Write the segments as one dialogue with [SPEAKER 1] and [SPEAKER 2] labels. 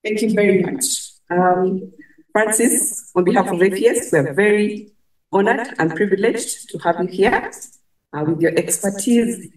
[SPEAKER 1] Thank you very much. Francis, on behalf of APS, we're very honored and privileged to have you here with your expertise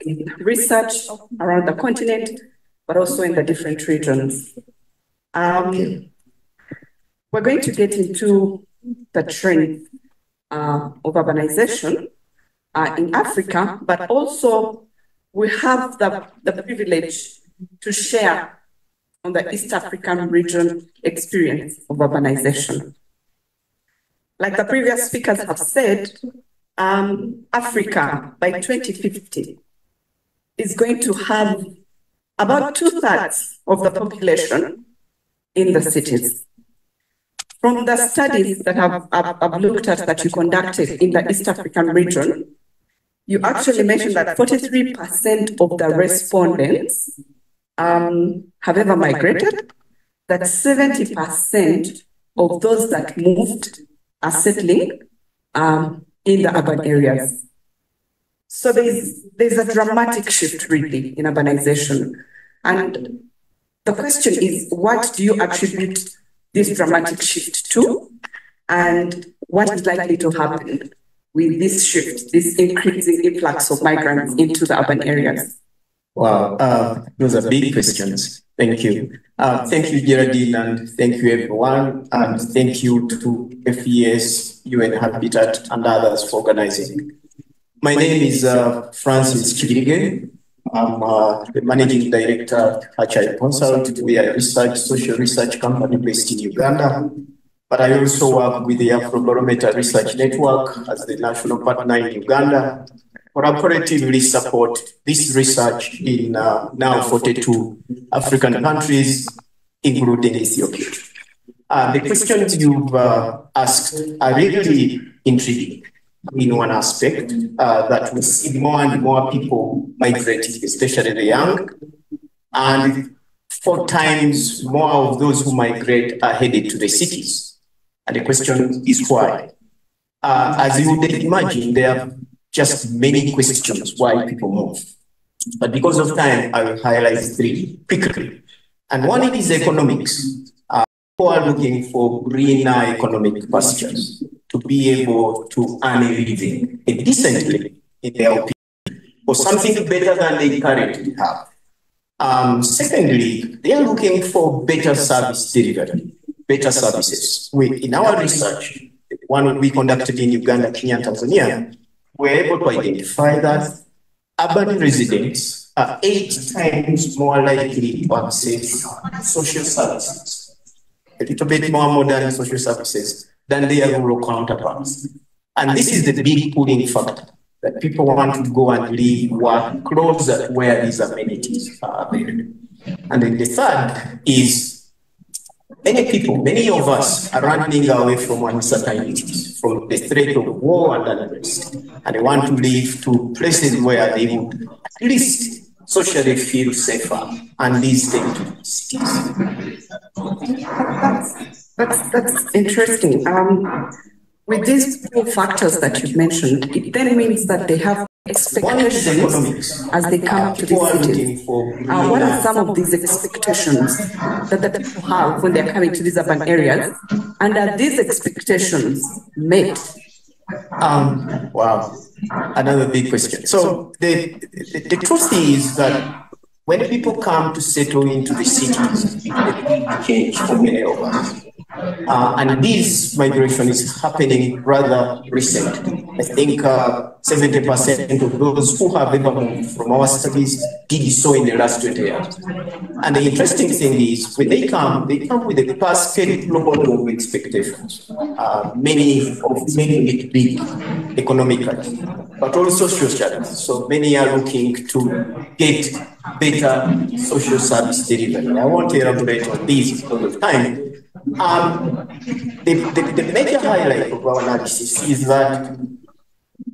[SPEAKER 1] in research around the continent, but also in the different regions. We're going to get into the trend of urbanization in Africa, but also we have the privilege to share on the East African region experience of urbanization. Like the previous speakers have said, Africa by 2050 is going to have about 2/3 of the population in the cities. From the studies that I've looked at that you conducted in the East African region, you actually mentioned that 43% of the respondents have ever migrated, that 70% of those that moved are settling in the urban areas. So there's a dramatic shift really in urbanization. And the question is, what do you attribute this dramatic shift to? And what is likely to happen with this shift, this increasing influx of migrants into the urban areas?
[SPEAKER 2] Wow, those are big questions. Thank you. Thank you, Geraldine, and thank you, everyone. And thank you to FES, UN Habitat, and others for organizing. My name is Francis Kibirige. I'm the Managing Director at Hatchile Consult. We are a social research company based in Uganda. But I also work with the Afrobarometer Research Network as the national partner in Uganda. Cooperatively support this research in now 42 African countries, including Ethiopia. The questions you've asked are really intriguing in one aspect, that we see more and more people migrating, especially the young, and 4 times more of those who migrate are headed to the cities. And the question is why? As you would imagine, there are just many questions why people move. But because of time, I will highlight 3 quickly. And one is economics. People are looking for greener economic pastures to be able to earn a living decently in their opinion, or something better than they currently have. Secondly, they are looking for better service delivery, better services. In our research, one we conducted in Uganda, Kenya, and Tanzania, we're able to identify that urban residents are 8 times more likely to access social services, a little bit more modern social services than their rural counterparts. And this is the big pulling factor, that people want to go and live, work closer to where these amenities are available. And then the third is many of us are running away from uncertainties, from the threat of war and unrest, and they want to live to places where they would at least socially feel safer, and these tend to be cities.
[SPEAKER 1] That's interesting. With these 2 factors that you've mentioned, it then means that they have expectations as they come to the cities. What are some of these expectations that the people have when they're coming to these urban areas? And are these expectations met?
[SPEAKER 2] Wow, another big question. So the truth is that when people come to settle into the cities, it's a big change for many of us. And this migration is happening rather recently. I think 70% of those who have ever moved from our studies did so in the last 20 years. And the interesting thing is, when they come with a basket global of expectations. Many big economically, but also socially. So many are looking to get better social service delivery. I won't elaborate on this because of time. The major highlight of our analysis is that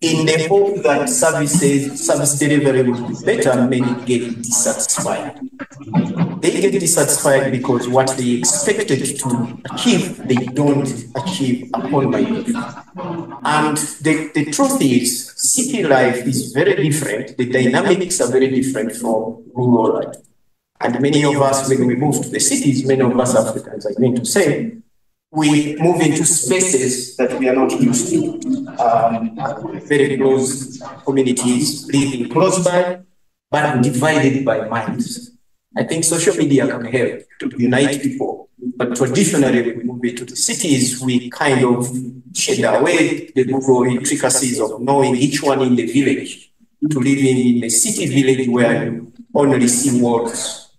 [SPEAKER 2] in the hope that service delivery will be better, many get dissatisfied. They get dissatisfied because what they expected to achieve, they don't achieve upon migration. And the truth is, city life is very different. The dynamics are very different from rural life. And many of us, when we move to the cities, many of us Africans, I mean to say, we move into spaces that we are not used to. Very close communities, living close by, but divided by minds. I think social media can help to unite people. But traditionally, when we move into the cities, we kind of shed away the rural intricacies of knowing each one in the village to living in a city village where you only see walls